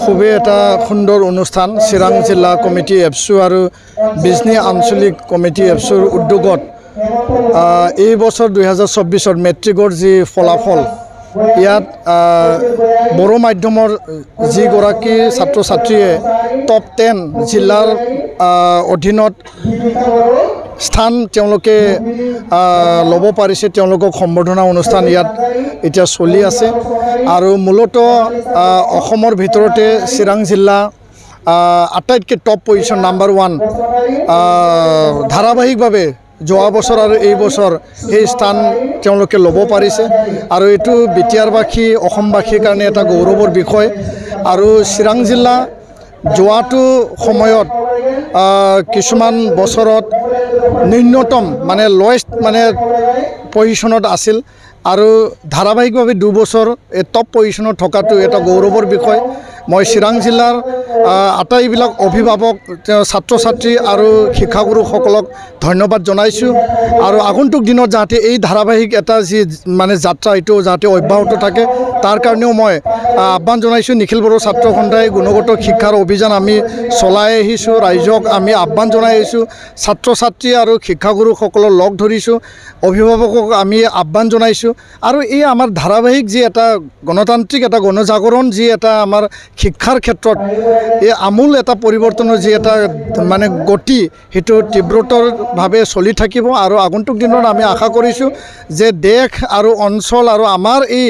খুবই এটা সুন্দৰ অনুষ্ঠান চিৰাং জিলা কমিটি এপছু আৰু বিজনী আঞ্চলিক কমিটি এপছুৰ উদ্যোগত এই বছৰ 2024 মেট্ৰিকৰ যি ফলাফল ইয়াত বড়ো মাধ্যমৰ যিগৰাকী ছাত্ৰ ছাত্ৰীয়ে টপ 10 জিলাৰ অধীনত স্থান তেওঁলোকে ল'ব পাৰিছে তেওঁলোকক সম্বৰ্ধনা অনুষ্ঠান ইয়াত এতিয়া চলি আছে আৰু মূলতঃ অসমৰ ভিতৰতে চিৰাং জিলা আটাইতকৈ টপ পজিশ্যন নাম্বাৰ 1 ধাৰাবাহিকভাৱে যোৱা বছৰ আৰু এই বছৰ এই স্থান তেওঁলোকে ল'ব পাৰিছে আৰু এইটো বিটিআৰবাসী অসমবাসীৰ কাৰণে এটা গৌৰৱৰ বিষয় আৰু চিৰাং জিলা যোৱাটো সময়ত কিছুমান বছৰত ন্যূনতম মানে লয়েষ্ট মানে পজিশ্যনত আছিল আৰু ধাৰাবাহিকভাৱে 2 বছৰ এই টপ পজিশ্যনত থকাটো এটা গৌৰৱৰ বিষয় মই চিৰাং জিলাৰ আটাইবিলাক অভিভাৱক ছাত্ৰ ছাত্ৰী আৰু শিক্ষাগুৰুসকলক ধন্যবাদ জনাইছোঁ আৰু আগন্তুক দিনত যাতে এই ধাৰাবাহিক এটা যি মানে যাত্ৰা এইটো যাতে অব্যাহত থাকে তাৰ কাৰণেও মই আহ্বান জনাইছোঁ নিখিল বড়ো ছাত্ৰ সন্থাই গুণগত শিক্ষাৰ অভিযান আমি চলাই আহিছোঁ ৰাইজক আমি আহ্বান জনাই আহিছোঁ ছাত্ৰ ছাত্ৰী আৰু শিক্ষাগুৰুসকলক লগ ধৰিছোঁ অভিভাৱকক আমি আহ্বান জনাইছোঁ আৰু এই আমাৰ ধাৰাবাহিক যি এটা গণতান্ত্ৰিক এটা গণজাগৰণ যি এটা আমাৰ শিক্ষাৰ ক্ষেত্ৰত এই আমূল এটা পৰিৱৰ্তনৰ যি এটা মানে গতি সেইটো তীব্ৰতৰভাৱে চলি থাকিব আৰু আগন্তুক দিনত আমি আশা কৰিছোঁ যে দেশ আৰু অঞ্চল আৰু আমাৰ এই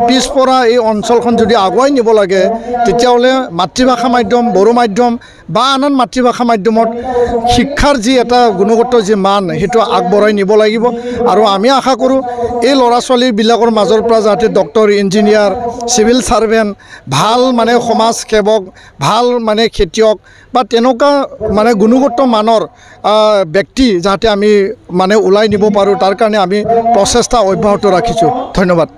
পিছপৰা এই অঞ্চলখন যদি আগুৱাই নিব লাগে তেতিয়াহ'লে মাতৃভাষা মাধ্যম বড়ো মাধ্যম বা আন মাতৃভাষা মাধ্যমত শিক্ষাৰ যি এটা গুণগত যি মান সেইটো আগবঢ়াই নিব লাগিব আৰু আমি আশা কৰোঁ এই ল'ৰা ছোৱালীবিলাকৰ মাজৰ পৰা যাতে ডক্টৰ ইঞ্জিনিয়াৰ চিভিল ছাৰ্ভেণ্ট ভাল মানে সমাজ সেৱক ভাল মানে খেতিয়ক বা তেনেকুৱা মানে গুণগত মানৰ ব্যক্তি যাতে আমি মানে ওলাই নিব পাৰোঁ তাৰ কাৰণে আমি প্ৰচেষ্টা অব্যাহত ৰাখিছোঁ ধন্যবাদ।